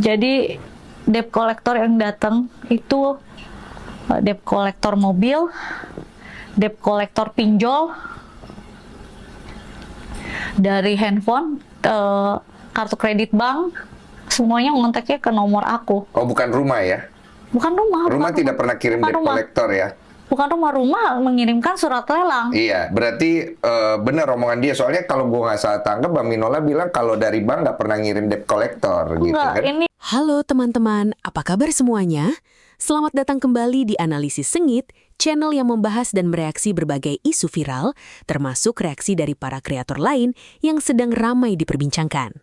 Jadi debt collector yang datang itu debt collector mobil, debt collector pinjol, dari handphone, kartu kredit bank, semuanya ngontaknya ke nomor aku. Oh, bukan rumah ya? Bukan rumah. Rumah bukan tidak pernah kirim debt collector ya? Bukan rumah mengirimkan surat lelang. Iya, berarti benar omongan dia. Soalnya kalau gue nggak salah tangkap, Mbak Minola bilang kalau dari bank nggak pernah ngirim debt collector gitu Enggak, kan? ini Halo teman-teman, apa kabar semuanya? Selamat datang kembali di Analisis Sengit, channel yang membahas dan mereaksi berbagai isu viral, termasuk reaksi dari para kreator lain yang sedang ramai diperbincangkan.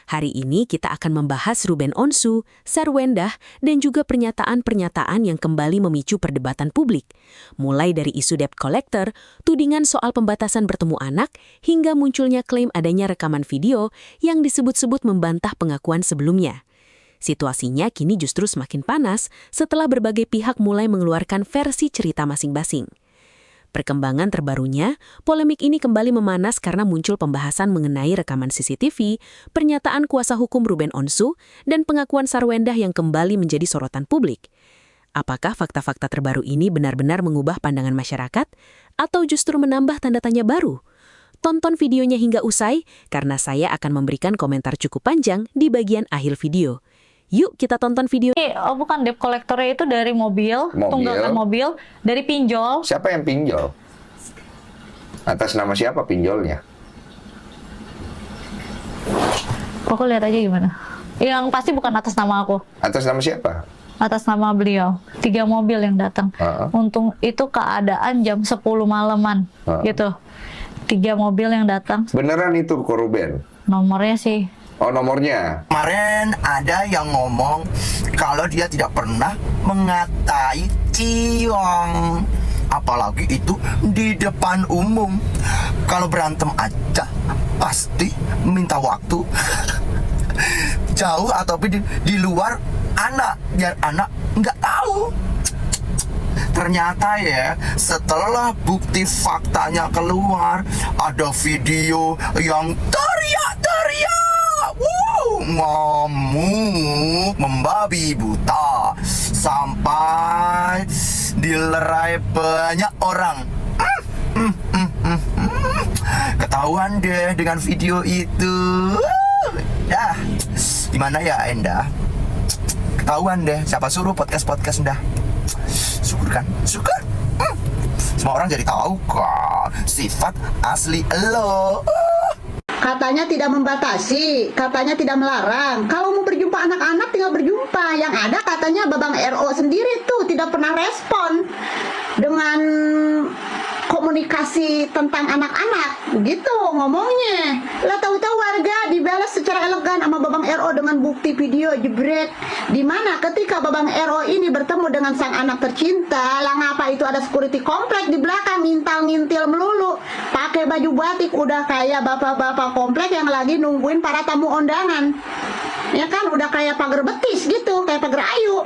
Hari ini kita akan membahas Ruben Onsu, Sarwendah, dan juga pernyataan-pernyataan yang kembali memicu perdebatan publik. Mulai dari isu debt collector, tudingan soal pembatasan bertemu anak, hingga munculnya klaim adanya rekaman video yang disebut-sebut membantah pengakuan sebelumnya. Situasinya kini justru semakin panas setelah berbagai pihak mulai mengeluarkan versi cerita masing-masing. Perkembangan terbarunya, polemik ini kembali memanas karena muncul pembahasan mengenai rekaman CCTV, pernyataan kuasa hukum Ruben Onsu, dan pengakuan Sarwendah yang kembali menjadi sorotan publik. Apakah fakta-fakta terbaru ini benar-benar mengubah pandangan masyarakat, atau justru menambah tanda tanya baru? Tonton videonya hingga usai, karena saya akan memberikan komentar cukup panjang di bagian akhir video. Yuk kita tonton video. bukan debt collectornya itu dari mobil, tunggakan mobil, dari pinjol. Siapa yang pinjol? Atas nama siapa pinjolnya? Aku lihat aja gimana. Yang pasti bukan atas nama aku. Atas nama siapa? Atas nama beliau. 3 mobil yang datang. Untung itu keadaan jam 10 malaman gitu. 3 mobil yang datang. Beneran itu kok Ruben? Nomornya sih. Oh, nomornya. Kemarin ada yang ngomong kalau dia tidak pernah mengatai ciong, apalagi itu di depan umum. Kalau berantem aja pasti minta waktu jauh atau di luar anak, biar anak nggak tahu. Ternyata ya, setelah bukti faktanya keluar, ada video yang teriak-teriak, ngamuk, membabi buta, sampai dilerai banyak orang. Ketahuan deh dengan video itu. Ya, gimana ya Enda? Ketahuan deh, siapa suruh podcast dah. Syukur kan? Syukur. Semua orang jadi tahu kok sifat asli lo. Katanya tidak membatasi, katanya tidak melarang. Kalau mau berjumpa anak-anak tinggal berjumpa. Yang ada katanya Babang RO sendiri tuh tidak pernah respon dengan komunikasi tentang anak-anak, gitu ngomongnya. Lah tahu-tahu warga dibalas secara elegan sama Babang RO dengan bukti video jebret. Dimana ketika Babang RO ini bertemu dengan sang anak tercinta, lah ngapa itu ada security komplek di belakang ngintal-ngintil melulu, pakai baju batik, udah kayak bapak-bapak komplek yang lagi nungguin para tamu undangan. Ya kan, udah kayak pagar betis gitu, kayak pagar ayu.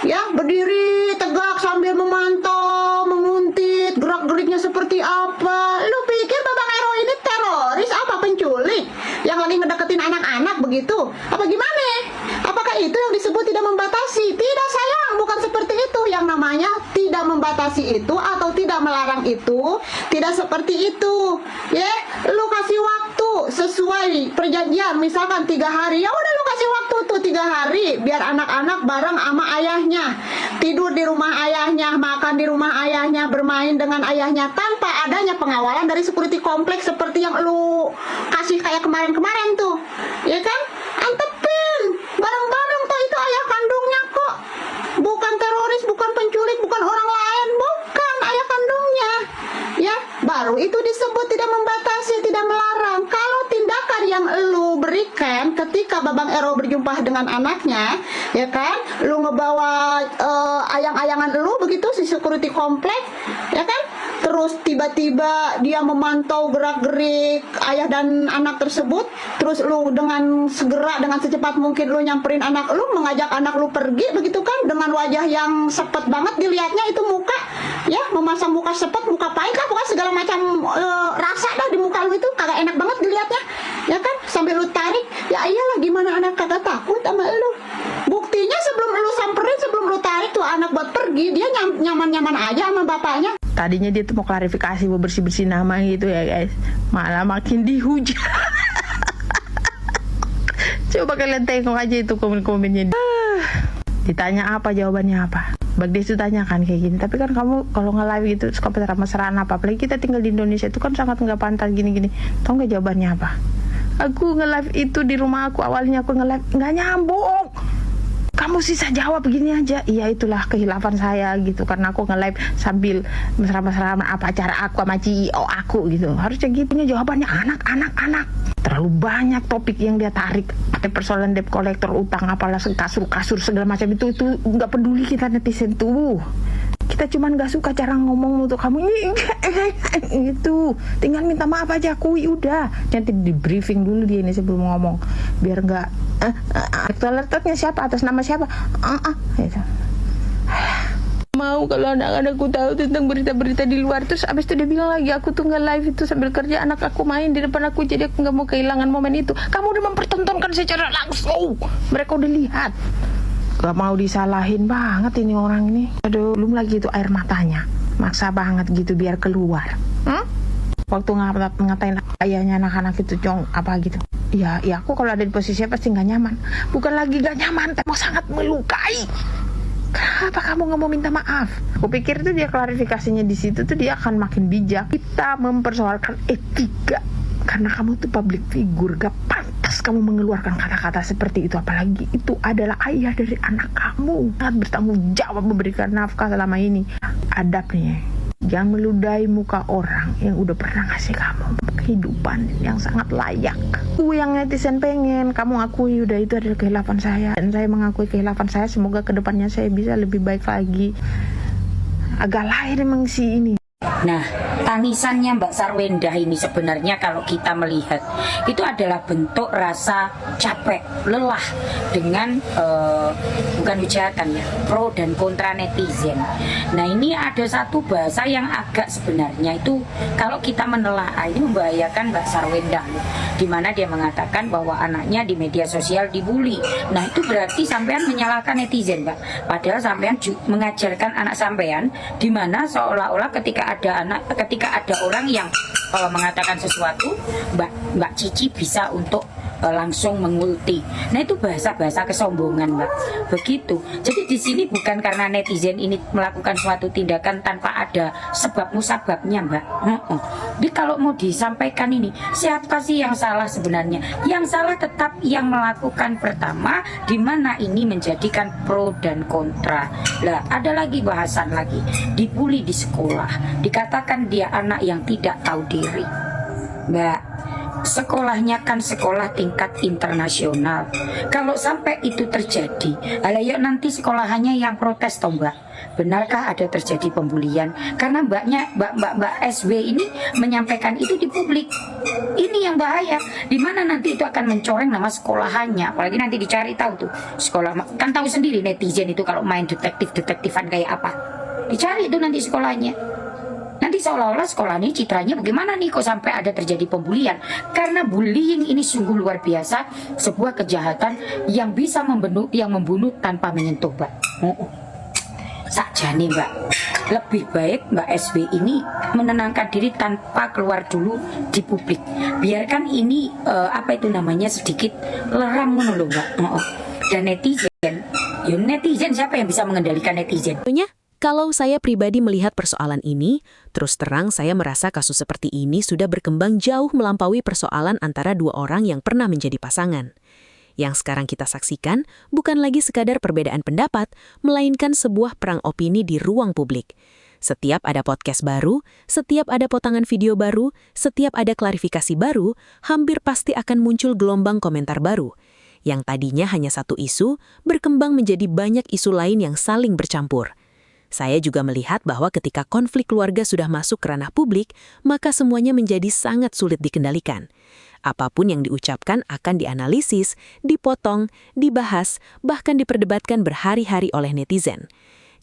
Ya, berdiri tegak sambil memantau, menguntit, gerak-geriknya seperti apa. Lu pikir Babang RO ini teroris apa, penculik yang lagi ngedeketin anak-anak begitu? Apa gimana? Apakah itu yang disebut tidak membatasi? Tidak sayang, bukan seperti itu. Yang namanya tidak membatasi itu atau tidak melarang itu tidak seperti itu. Ya, lu kasih waktu sesuai perjanjian, misalkan 3 hari, ya udah lu kasih waktu tuh 3 hari biar anak-anak bareng sama ayahnya, tidur di rumah ayahnya, makan di rumah ayahnya, bermain dengan ayahnya tanpa adanya pengawalan dari security kompleks seperti yang lu kasih kayak kemarin-kemarin tuh. Ya kan? Antepin bareng-bareng tuh, itu ayah kandungnya kok. Bukan teroris, bukan penculik, bukan orang lain, bukan ayah kandungnya. Ya, baru itu disebut tidak membatasi, tidak melarang. Kalau tindakan yang lu berikan ketika Babang RO berjumpa dengan anaknya, ya kan, lu ngebawa ayang-ayangan lu begitu si security komplek, ya kan, terus tiba-tiba dia memantau gerak-gerik ayah dan anak tersebut, terus lu dengan segera, dengan secepat mungkin lu nyamperin anak lu, mengajak anak lu pergi begitu kan, dengan wajah yang sepet banget dilihatnya itu muka, ya, memasang muka sepet, muka pahit lah, pokoknya segala macam rasa dah di muka lu itu kagak enak banget dilihatnya, ya kan, sambil lu tarik, ya iyalah gimana anak kagak takut sama lu. nyaman-nyaman aja sama bapaknya. Tadinya dia tuh mau klarifikasi, mau bersih-bersih nama gitu ya guys. Malah makin dihujat. Coba kalian tengok aja itu komen-komennya. Ditanya apa, jawabannya apa. Bagdes itu tanyakan kayak gini, tapi kan kamu kalau nge-live gitu suka mesra-mesraan apa, apalagi kita tinggal di Indonesia itu kan sangat nggak pantas gini-gini. Tahu nggak jawabannya apa? Aku nge-live itu di rumah aku, awalnya aku nge-live nggak nyambung. Kamu sisa jawab begini aja. Iya, itulah kehilafan saya gitu, karena aku nge-live sambil mesra-mesraan apa acara aku sama CEO aku gitu. Harusnya gitu. Jawabannya anak. Terlalu banyak topik yang dia tarik. Ada persoalan debt collector, utang apalah, kasur segala macam itu nggak peduli kita netizen tuh. Kita cuman nggak suka cara ngomong untuk kamu gitu. Tinggal minta maaf aja, akui udah. Nanti di briefing dulu dia ini sebelum ngomong, biar nggak toiletnya siapa, atas nama siapa, gitu. Mau kalau anak-anakku tahu tentang berita-berita di luar, terus abis itu dia bilang lagi aku tuh nge-live itu sambil kerja, anak aku main di depan aku, jadi aku nggak mau kehilangan momen itu. Kamu udah mempertontonkan secara langsung, mereka udah lihat. Gak mau disalahin banget ini orang ini. Aduh, belum lagi itu air matanya, maksa banget gitu biar keluar. Waktu ngatain ayahnya anak-anak itu apa gitu. Ya aku kalau ada di posisi pasti nggak nyaman. Bukan lagi nggak nyaman, tapi sangat melukai. Kenapa kamu nggak mau minta maaf? Aku pikir tuh dia klarifikasinya di situ tuh dia akan makin bijak. Kita mempersoalkan etika karena kamu tuh public figure, gak pantas kamu mengeluarkan kata-kata seperti itu. Apalagi itu adalah ayah dari anak kamu, sangat bertanggung jawab memberikan nafkah selama ini. Adabnya, jangan meludahi muka orang yang udah pernah ngasih kamu kehidupan yang sangat layak. Yang netizen pengen kamu akui udah itu adalah kehilafan saya, dan saya mengakui kehilafan saya. Semoga kedepannya saya bisa lebih baik lagi. Agak lain emang si ini. Nah, tangisannya Mbak Sarwendah ini sebenarnya kalau kita melihat itu adalah bentuk rasa capek, lelah dengan bukan hujatan ya, pro dan kontra netizen. Nah, ini ada satu bahasa yang agak sebenarnya itu kalau kita menelaah ini membahayakan Mbak Sarwendah, di mana dia mengatakan bahwa anaknya di media sosial dibully. Nah, itu berarti sampean menyalahkan netizen, Mbak. Padahal sampean mengajarkan anak sampean, di mana seolah-olah ketika ada orang yang mengatakan sesuatu, Mbak Cici bisa untuk langsung mengulti. Nah, itu bahasa-bahasa kesombongan, Mbak. Begitu. Jadi di sini bukan karena netizen ini melakukan suatu tindakan tanpa ada sebab musababnya, Mbak. Jadi kalau mau disampaikan ini, siapa sih yang salah sebenarnya? Yang salah tetap yang melakukan pertama, di mana ini menjadikan pro dan kontra. Lah, ada lagi bahasan lagi. Dibully di sekolah, dikatakan dia anak yang tidak tahu diri. Mbak, sekolahnya kan sekolah tingkat internasional. Kalau sampai itu terjadi, ayo nanti sekolahannya yang protes toh, Mbak. Benarkah ada terjadi pembulian? Karena Mbak SW ini menyampaikan itu di publik. Ini yang bahaya, dimana nanti itu akan mencoreng nama sekolahannya. Apalagi nanti dicari tahu tuh sekolah, kan tahu sendiri netizen itu kalau main detektifan kayak apa. Dicari itu nanti sekolahnya. Nanti seolah-olah sekolah ini citranya bagaimana nih kok sampai ada terjadi pembulian. Karena bullying ini sungguh luar biasa, sebuah kejahatan yang bisa membunuh tanpa menyentuh, Mbak. Sakjane, Mbak, lebih baik Mbak SW ini menenangkan diri tanpa keluar dulu di publik. Biarkan ini sedikit leram menulu, Mbak. Dan netizen siapa yang bisa mengendalikan netizen? Kalau saya pribadi melihat persoalan ini, terus terang saya merasa kasus seperti ini sudah berkembang jauh melampaui persoalan antara dua orang yang pernah menjadi pasangan. Yang sekarang kita saksikan bukan lagi sekadar perbedaan pendapat, melainkan sebuah perang opini di ruang publik. Setiap ada podcast baru, setiap ada potongan video baru, setiap ada klarifikasi baru, hampir pasti akan muncul gelombang komentar baru. Yang tadinya hanya satu isu, berkembang menjadi banyak isu lain yang saling bercampur. Saya juga melihat bahwa ketika konflik keluarga sudah masuk ke ranah publik, maka semuanya menjadi sangat sulit dikendalikan. Apapun yang diucapkan akan dianalisis, dipotong, dibahas, bahkan diperdebatkan berhari-hari oleh netizen.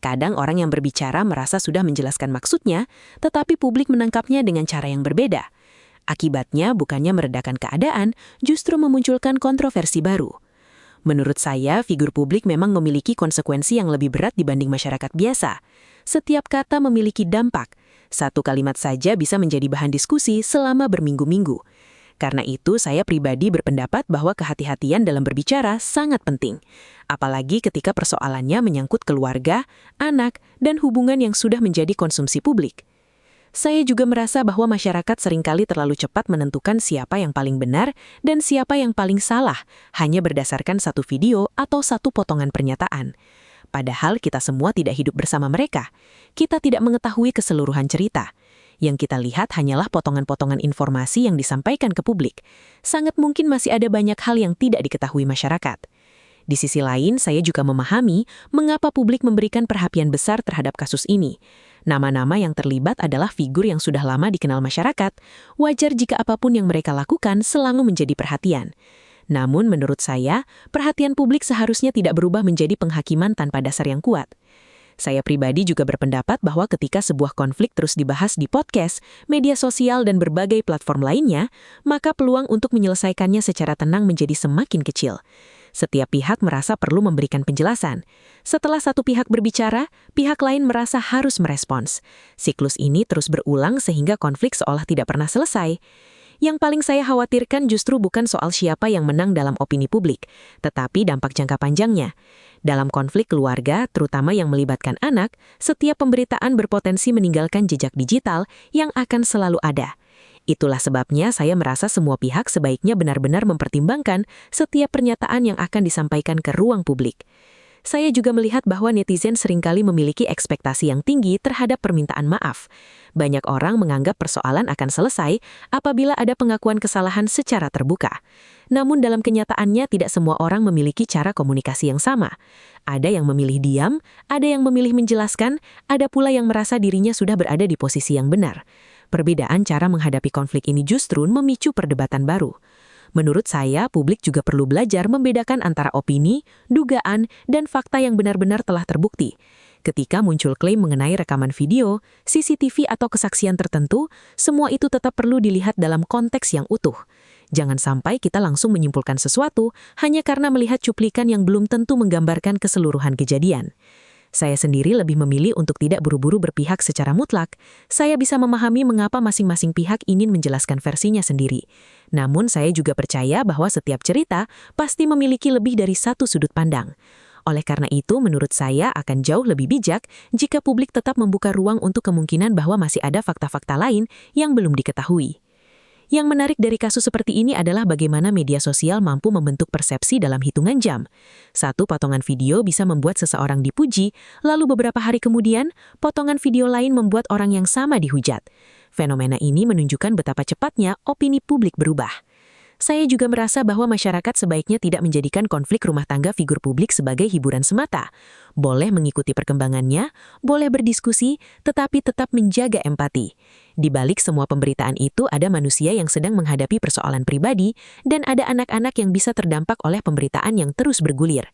Kadang orang yang berbicara merasa sudah menjelaskan maksudnya, tetapi publik menangkapnya dengan cara yang berbeda. Akibatnya bukannya meredakan keadaan, justru memunculkan kontroversi baru. Menurut saya, figur publik memang memiliki konsekuensi yang lebih berat dibanding masyarakat biasa. Setiap kata memiliki dampak. Satu kalimat saja bisa menjadi bahan diskusi selama berminggu-minggu. Karena itu, saya pribadi berpendapat bahwa kehati-hatian dalam berbicara sangat penting. Apalagi ketika persoalannya menyangkut keluarga, anak, dan hubungan yang sudah menjadi konsumsi publik. Saya juga merasa bahwa masyarakat seringkali terlalu cepat menentukan siapa yang paling benar dan siapa yang paling salah, hanya berdasarkan satu video atau satu potongan pernyataan. Padahal kita semua tidak hidup bersama mereka. Kita tidak mengetahui keseluruhan cerita. Yang kita lihat hanyalah potongan-potongan informasi yang disampaikan ke publik. Sangat mungkin masih ada banyak hal yang tidak diketahui masyarakat. Di sisi lain, saya juga memahami mengapa publik memberikan perhatian besar terhadap kasus ini. Nama-nama yang terlibat adalah figur yang sudah lama dikenal masyarakat. Wajar jika apapun yang mereka lakukan selalu menjadi perhatian. Namun menurut saya, perhatian publik seharusnya tidak berubah menjadi penghakiman tanpa dasar yang kuat. Saya pribadi juga berpendapat bahwa ketika sebuah konflik terus dibahas di podcast, media sosial, dan berbagai platform lainnya, maka peluang untuk menyelesaikannya secara tenang menjadi semakin kecil. Setiap pihak merasa perlu memberikan penjelasan. Setelah satu pihak berbicara, pihak lain merasa harus merespons. Siklus ini terus berulang sehingga konflik seolah tidak pernah selesai. Yang paling saya khawatirkan justru bukan soal siapa yang menang dalam opini publik, tetapi dampak jangka panjangnya. Dalam konflik keluarga, terutama yang melibatkan anak, setiap pemberitaan berpotensi meninggalkan jejak digital yang akan selalu ada. Itulah sebabnya saya merasa semua pihak sebaiknya benar-benar mempertimbangkan setiap pernyataan yang akan disampaikan ke ruang publik. Saya juga melihat bahwa netizen seringkali memiliki ekspektasi yang tinggi terhadap permintaan maaf. Banyak orang menganggap persoalan akan selesai apabila ada pengakuan kesalahan secara terbuka. Namun dalam kenyataannya tidak semua orang memiliki cara komunikasi yang sama. Ada yang memilih diam, ada yang memilih menjelaskan, ada pula yang merasa dirinya sudah berada di posisi yang benar. Perbedaan cara menghadapi konflik ini justru memicu perdebatan baru. Menurut saya, publik juga perlu belajar membedakan antara opini, dugaan, dan fakta yang benar-benar telah terbukti. Ketika muncul klaim mengenai rekaman video, CCTV atau kesaksian tertentu, semua itu tetap perlu dilihat dalam konteks yang utuh. Jangan sampai kita langsung menyimpulkan sesuatu hanya karena melihat cuplikan yang belum tentu menggambarkan keseluruhan kejadian. Saya sendiri lebih memilih untuk tidak buru-buru berpihak secara mutlak. Saya bisa memahami mengapa masing-masing pihak ingin menjelaskan versinya sendiri. Namun saya juga percaya bahwa setiap cerita pasti memiliki lebih dari satu sudut pandang. Oleh karena itu, menurut saya akan jauh lebih bijak jika publik tetap membuka ruang untuk kemungkinan bahwa masih ada fakta-fakta lain yang belum diketahui. Yang menarik dari kasus seperti ini adalah bagaimana media sosial mampu membentuk persepsi dalam hitungan jam. Satu potongan video bisa membuat seseorang dipuji, lalu beberapa hari kemudian, potongan video lain membuat orang yang sama dihujat. Fenomena ini menunjukkan betapa cepatnya opini publik berubah. Saya juga merasa bahwa masyarakat sebaiknya tidak menjadikan konflik rumah tangga figur publik sebagai hiburan semata. Boleh mengikuti perkembangannya, boleh berdiskusi, tetapi tetap menjaga empati. Di balik semua pemberitaan itu ada manusia yang sedang menghadapi persoalan pribadi dan ada anak-anak yang bisa terdampak oleh pemberitaan yang terus bergulir.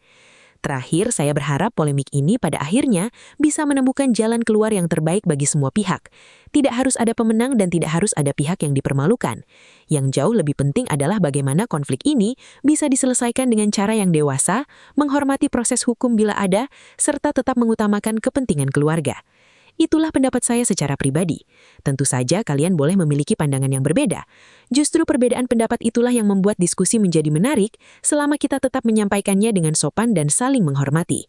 Terakhir, saya berharap polemik ini pada akhirnya bisa menemukan jalan keluar yang terbaik bagi semua pihak. Tidak harus ada pemenang dan tidak harus ada pihak yang dipermalukan. Yang jauh lebih penting adalah bagaimana konflik ini bisa diselesaikan dengan cara yang dewasa, menghormati proses hukum bila ada, serta tetap mengutamakan kepentingan keluarga. Itulah pendapat saya secara pribadi. Tentu saja kalian boleh memiliki pandangan yang berbeda. Justru perbedaan pendapat itulah yang membuat diskusi menjadi menarik selama kita tetap menyampaikannya dengan sopan dan saling menghormati.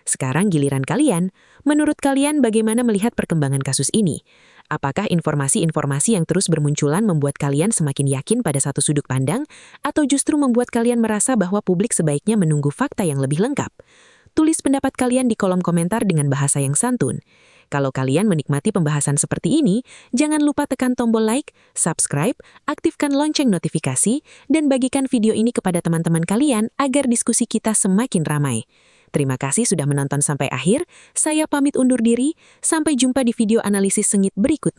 Sekarang giliran kalian. Menurut kalian bagaimana melihat perkembangan kasus ini? Apakah informasi-informasi yang terus bermunculan membuat kalian semakin yakin pada satu sudut pandang, atau justru membuat kalian merasa bahwa publik sebaiknya menunggu fakta yang lebih lengkap? Tulis pendapat kalian di kolom komentar dengan bahasa yang santun. Kalau kalian menikmati pembahasan seperti ini, jangan lupa tekan tombol like, subscribe, aktifkan lonceng notifikasi, dan bagikan video ini kepada teman-teman kalian agar diskusi kita semakin ramai. Terima kasih sudah menonton sampai akhir, saya pamit undur diri, sampai jumpa di video analisis sengit berikutnya.